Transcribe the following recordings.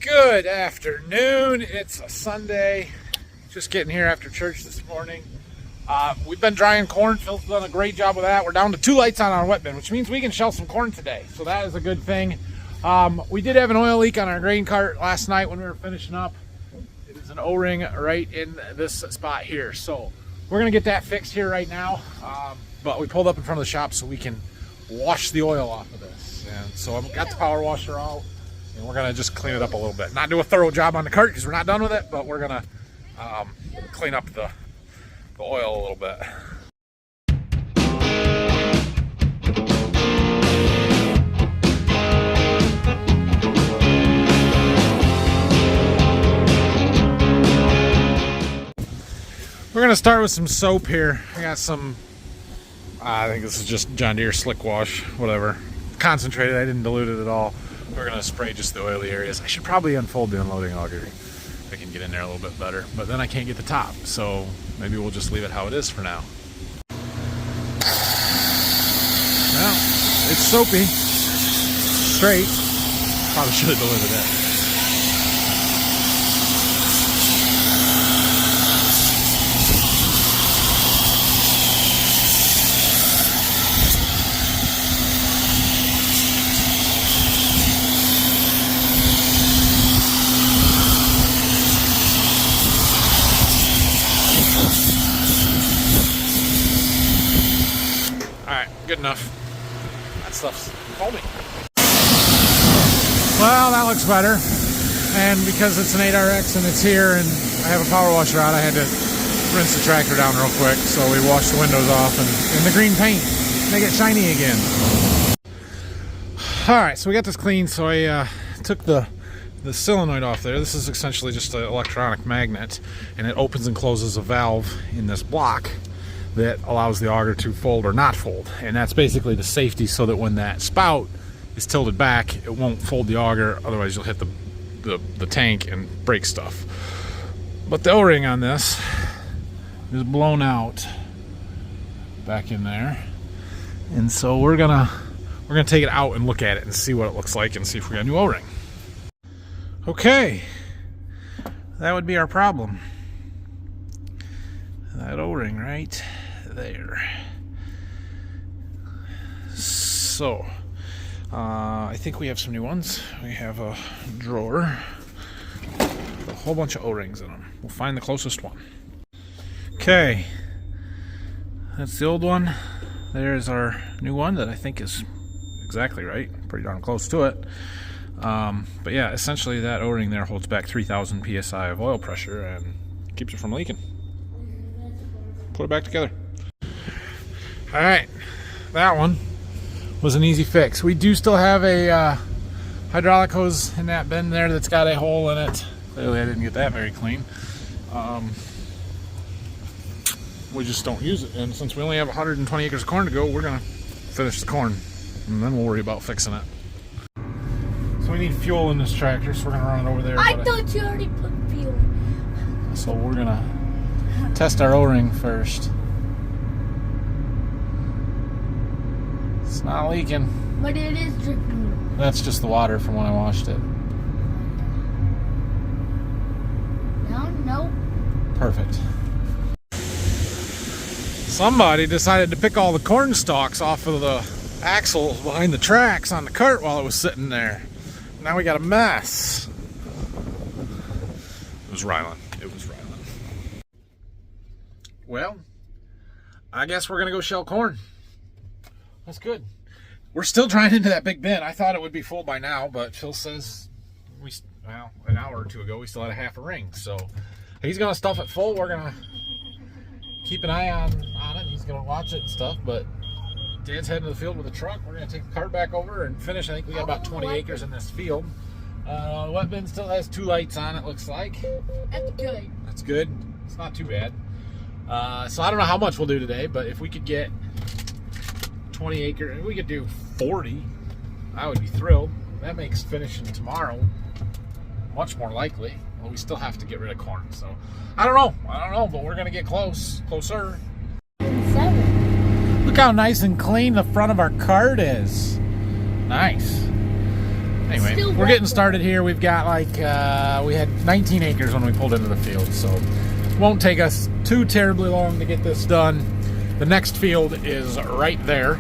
Good afternoon. It's a Sunday. Just getting here after church this morning. We've been drying corn. Phil's done a great job with that. We're down to 2 lights on our wet bin, which means we can shell some corn today. So that is a good thing. We did have an oil leak on our grain cart last night when we were finishing up. It is an O-ring right in this spot here. So we're going to get that fixed here right now. But we pulled up in front of the shop so we can wash the oil off of this. And so I've got the power washer out. And we're gonna just clean it up a little bit. Not do a thorough job on the cart because we're not done with it, but we're gonna clean up the oil a little bit. We're gonna start with some soap here. I got some, I think this is just John Deere Slick Wash, whatever. Concentrated, I didn't dilute it at all. We're going to spray just the oily areas. I should probably unfold the unloading auger. I can get in there a little bit better, but then I can't get the top, so maybe we'll just leave it how it is for now. Well, it's soapy, straight. Probably should have diluted it. Good enough. That stuff's foaming. Well, that looks better. And because it's an 8RX and it's here and I have a power washer out, I had to rinse the tractor down real quick. So we washed the windows off and the green paint, make it shiny again. Alright, so we got this clean. So I took the solenoid off there. This is essentially just an electronic magnet, and it opens and closes a valve in this block that allows the auger to fold or not fold, and that's basically the safety so that when that spout is tilted back, it won't fold the auger, otherwise you'll hit the tank and break stuff. But the O-ring on this is blown out back in there, and so we're gonna take it out and look at it and see what it looks like and see if we got a new O-ring. Okay, that would be our problem. That O-ring right there. So, I think we have some new ones. We have a drawer with a whole bunch of O-rings in them. We'll find the closest one. Okay, that's the old one. There's our new one that I think is exactly right. Pretty darn close to it. But yeah, essentially that O-ring there holds back 3,000 psi of oil pressure and keeps it from leaking. Put it back together. Alright, that one was an easy fix. We do still have a hydraulic hose in that bin there that's got a hole in it. Clearly I didn't get that very clean. We just don't use it, and since we only have 120 acres of corn to go, we're gonna finish the corn and then we'll worry about fixing it. So we need fuel in this tractor, so we're gonna run it over there. I thought you already put fuel. So we're gonna test our O-ring first. It's not leaking. But it is dripping. That's just the water from when I washed it. No. Perfect. Somebody decided to pick all the corn stalks off of the axles behind the tracks on the cart while it was sitting there. Now we got a mess. It was Rylan. Well, I guess we're gonna go shell corn. That's good. We're still trying into that big bin. I thought it would be full by now, but Phil says an hour or two ago we still had a half a ring. So he's gonna stuff it full. We're gonna keep an eye on it. He's gonna watch it and stuff. But Dad's heading to the field with a truck. We're gonna take the cart back over and finish. I think we got about 20 acres in this field. The wet bin still has 2 lights on it. Looks like. That's good. That's good. It's not too bad. So I don't know how much we'll do today, but if we could get 20 acres, if we could do 40, I would be thrilled. That makes finishing tomorrow much more likely. Well, we still have to get rid of corn, so I don't know, but we're gonna get closer. 7. Look how nice and clean the front of our cart is. Nice. Anyway, Still we're wet. getting started here. We've got like, we had 19 acres when we pulled into the field, so won't take us too terribly long to get this done. The next field is right there,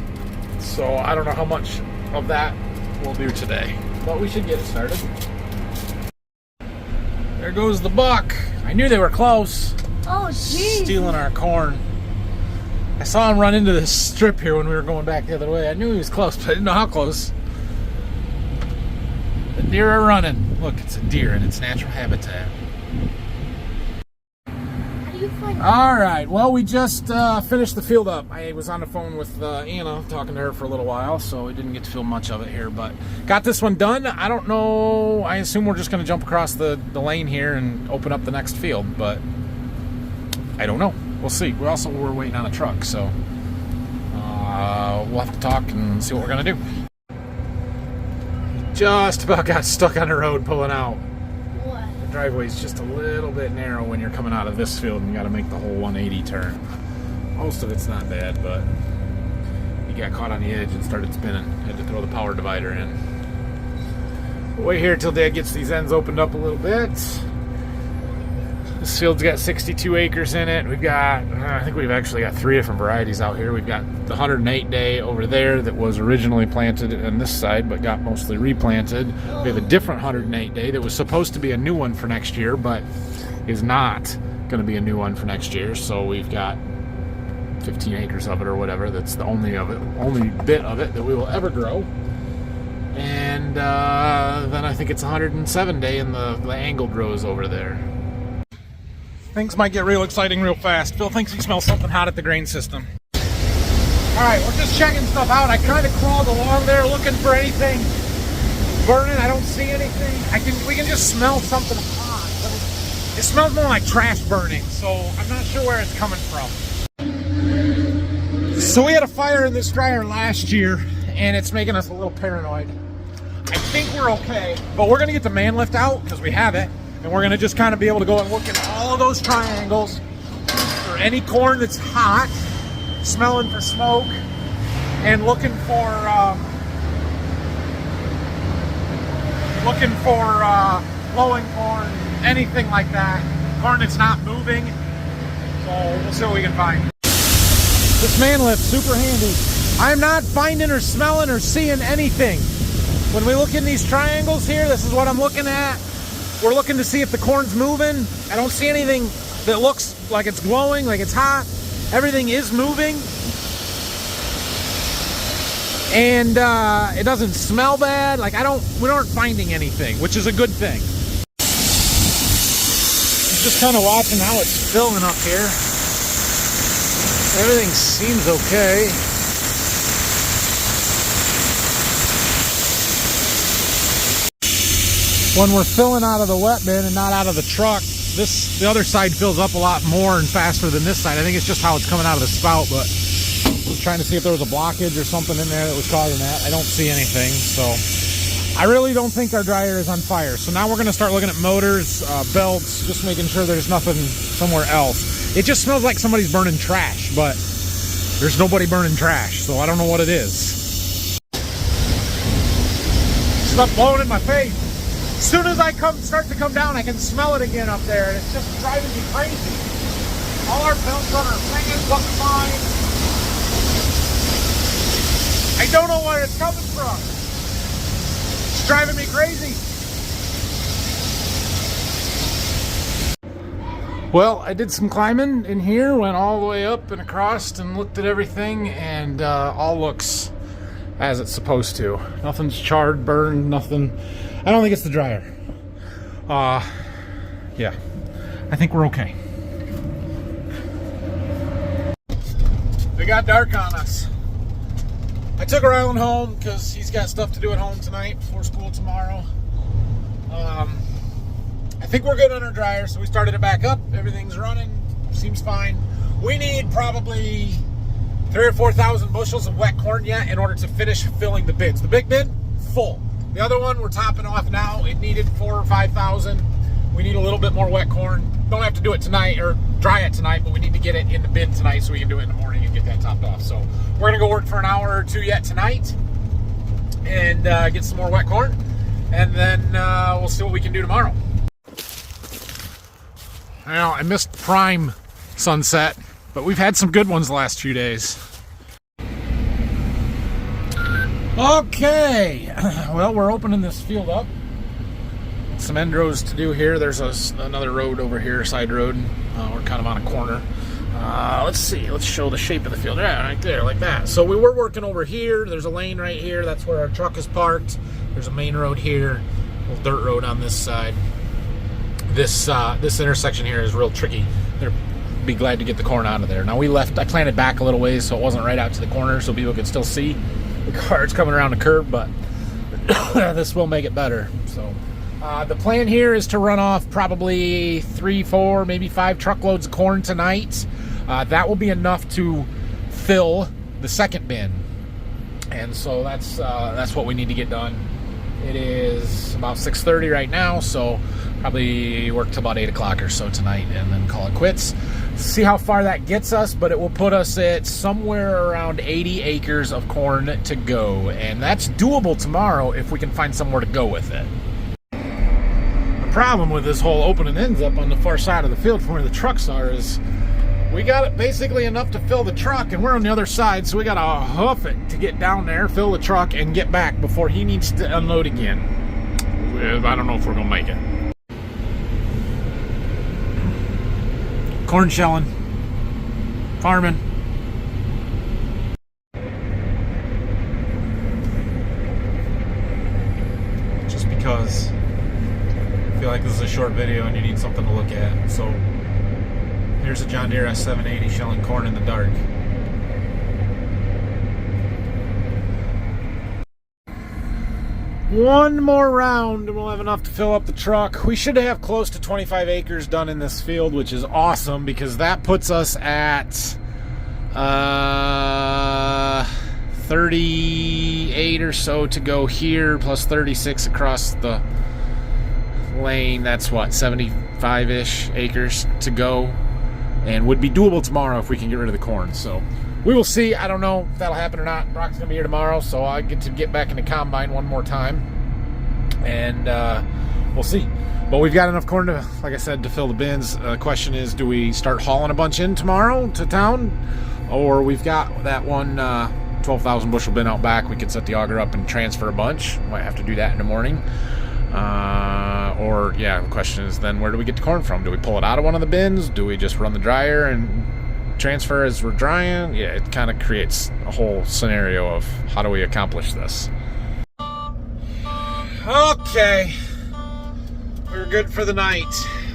so I don't know how much of that we'll do today, but we should get it started. There goes the buck. I knew they were close. Oh, jeez. Stealing our corn. I saw him run into this strip here when we were going back the other way. I knew he was close, but I didn't know how close. The deer are running. Look, it's a deer in its natural habitat. How do you find All right, well, we just finished the field up. I was on the phone with Anna, talking to her for a little while, so we didn't get to film much of it here, but got this one done. I don't know, I assume we're just going to jump across the lane here and open up the next field, but I don't know. We'll see. We're waiting on a truck, so we'll have to talk and see what we're going to do. Just about got stuck on the road pulling out. what? The driveway's just a little bit narrow when you're coming out of this field and you got to make the whole 180 turn. Most of it's not bad, but he got caught on the edge and started spinning. Had to throw the power divider in. We'll wait here till Dad gets these ends opened up a little bit. This field's got 62 acres in it. We've got, I think we've actually got 3 different varieties out here. We've got the 108 day over there that was originally planted on this side but got mostly replanted. We have a different 108 day that was supposed to be a new one for next year but is not going to be a new one for next year. So we've got 15 acres of it or whatever. That's the only bit of it that we will ever grow. And then I think it's 107 day in the angled rows over there. Things might get real exciting real fast. Phil thinks he smells something hot at the grain system. Alright, we're just checking stuff out. I kind of crawled along there looking for anything burning. I don't see anything. We can just smell something hot. But it smells more like trash burning, so I'm not sure where it's coming from. So we had a fire in this dryer last year, and it's making us a little paranoid. I think we're okay, but we're going to get the man lift out because we have it. And we're going to just kind of be able to go and look at all of those triangles for any corn that's hot, smelling for smoke, and looking for blowing corn, anything like that. Corn that's not moving. So we'll see what we can find. This man lift, super handy. I'm not finding or smelling or seeing anything. When we look in these triangles here, this is what I'm looking at. We're looking to see if the corn's moving. I don't see anything that looks like it's glowing, like it's hot. Everything is moving. And it doesn't smell bad. Like we aren't finding anything, which is a good thing. I'm just kind of watching how it's filling up here. Everything seems okay. When we're filling out of the wet bin and not out of the truck, the other side fills up a lot more and faster than this side. I think it's just how it's coming out of the spout, but I was trying to see if there was a blockage or something in there that was causing that. I don't see anything, so I really don't think our dryer is on fire. So now we're going to start looking at motors, belts, just making sure there's nothing somewhere else. It just smells like somebody's burning trash, but there's nobody burning trash, so I don't know what it is. Stuff blowing in my face. As soon as I start to come down, I can smell it again up there, and it's just driving me crazy. All our belts on our fingers look fine. I don't know where it's coming from. It's driving me crazy. Well, I did some climbing in here, went all the way up and across and looked at everything, and all looks as it's supposed to. Nothing's charred, burned, nothing. I don't think it's the dryer. Yeah, I think we're okay. It got dark on us. I took Rylan home because he's got stuff to do at home tonight before school tomorrow. I think we're good on our dryer, so we started it back up. Everything's running, seems fine. We need probably 3,000 or 4,000 bushels of wet corn yet in order to finish filling the bins. The big bin, full. The other one we're topping off now. It needed 4,000 or 5,000. We need a little bit more wet corn. Don't have to do it tonight or dry it tonight, but we need to get it in the bin tonight so we can do it in the morning and get that topped off. So we're gonna go work for an hour or two yet tonight and get some more wet corn. and then we'll see what we can do tomorrow. Well, I missed prime sunset, but we've had some good ones the last few days. Okay, well, we're opening this field up. Some end rows to do here. There's another road over here, side road. We're kind of on a corner. Let's see. Let's show the shape of the field. Yeah, right there, like that. So we were working over here. There's a lane right here. That's where our truck is parked. There's a main road here. A little dirt road on this side. This intersection here is real tricky. They'll be glad to get the corn out of there. Now I planted back a little ways so it wasn't right out to the corner so people could still see the cars coming around the curve, but this will make it better. So the plan here is to run off probably 3, 4, maybe 5 truckloads of corn tonight. That will be enough to fill the second bin, and so that's what we need to get done. It is about 6:30 right now, so probably work till about 8 o'clock or so tonight and then call it quits. See how far that gets us, but it will put us at somewhere around 80 acres of corn to go, and that's doable tomorrow if we can find somewhere to go with it. The problem with this whole opening ends up on the far side of the field from where the trucks are is we got it basically enough to fill the truck, and we're on the other side, so we got to hoof it to get down there, fill the truck, and get back before he needs to unload again. I don't know if we're going to make it. Corn shelling. Farming. Just because I feel like this is a short video and you need something to look at, so here's a John Deere S780 shelling corn in the dark. One more round and we'll have enough to fill up the truck. We should have close to 25 acres done in this field, which is awesome because that puts us at 38 or so to go here, plus 36 across the lane. That's what, 75-ish acres to go, and would be doable tomorrow if we can get rid of the corn. So we will see. I don't know if that'll happen or not. Brock's gonna be here tomorrow, so I get to get back in the combine one more time, and we'll see. But we've got enough corn to, like I said, to fill the bins. The question is, do we start hauling a bunch in tomorrow to town, or we've got that one 12,000 bushel bin out back. We could set the auger up and transfer a bunch. Might have to do that in the morning. Or yeah, the question is then, where do we get the corn from? Do we pull it out of one of the bins? Do we just run the dryer and transfer as we're drying? Yeah, it kind of creates a whole scenario of how do we accomplish this. Okay, we're good for the night.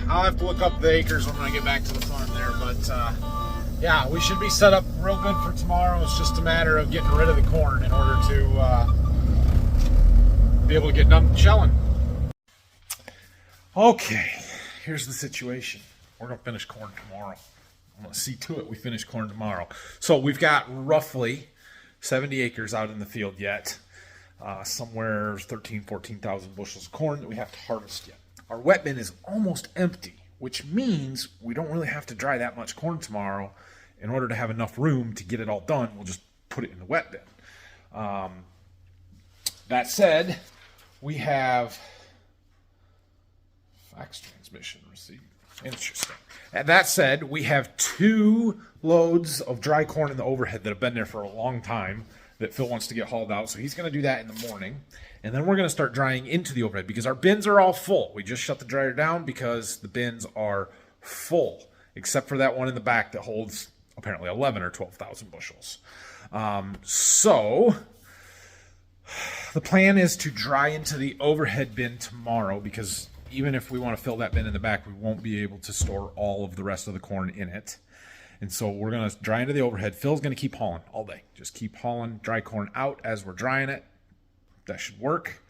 I'll have to look up the acres when I get back to the farm there, but yeah, we should be set up real good for tomorrow. It's just a matter of getting rid of the corn in order to be able to get done shelling. Okay, here's the situation. We're gonna finish corn tomorrow. I'm gonna see to it we finish corn tomorrow. So we've got roughly 70 acres out in the field yet. Somewhere 14,000 bushels of corn that we have to harvest yet. Our wet bin is almost empty, which means we don't really have to dry that much corn tomorrow. In order to have enough room to get it all done, we'll just put it in the wet bin. That said, we have fax transmission received. Interesting. And that said, we have 2 loads of dry corn in the overhead that have been there for a long time that Phil wants to get hauled out. So he's going to do that in the morning. And then we're going to start drying into the overhead because our bins are all full. We just shut the dryer down because the bins are full, except for that one in the back that holds apparently 11 or 12,000 bushels. So the plan is to dry into the overhead bin tomorrow, because even if we want to fill that bin in the back, we won't be able to store all of the rest of the corn in it. And so we're going to dry into the overhead. Phil's going to keep hauling all day. Just keep hauling dry corn out as we're drying it. That should work.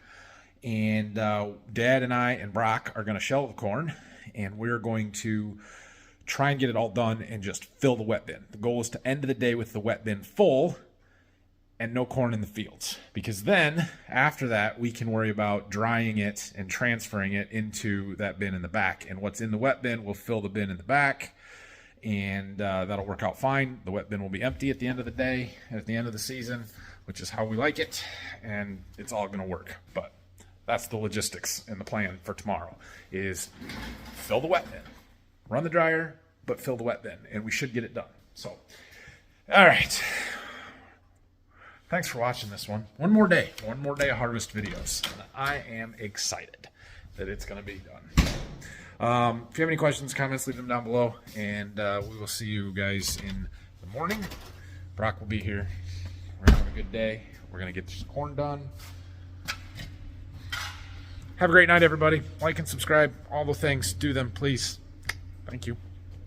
And Dad and I and Brock are going to shell the corn, and we're going to try and get it all done and just fill the wet bin. The goal is to end the day with the wet bin full and no corn in the fields, because then after that we can worry about drying it and transferring it into that bin in the back, and what's in the wet bin will fill the bin in the back, and that'll work out fine. The wet bin will be empty at the end of the day, at the end of the season, which is how we like it, and it's all going to work. But That's the logistics and the plan for tomorrow is fill the wet bin. Run the dryer, but fill the wet bin. And we should get it done. So, all right. Thanks for watching this one. One more day of harvest videos. And I am excited that it's going to be done. If you have any questions, comments, leave them down below. And we will see you guys in the morning. Brock will be here. We're going to have a good day. We're going to get this corn done. Have a great night, everybody. Like and subscribe. All the things. Do them, please. Thank you.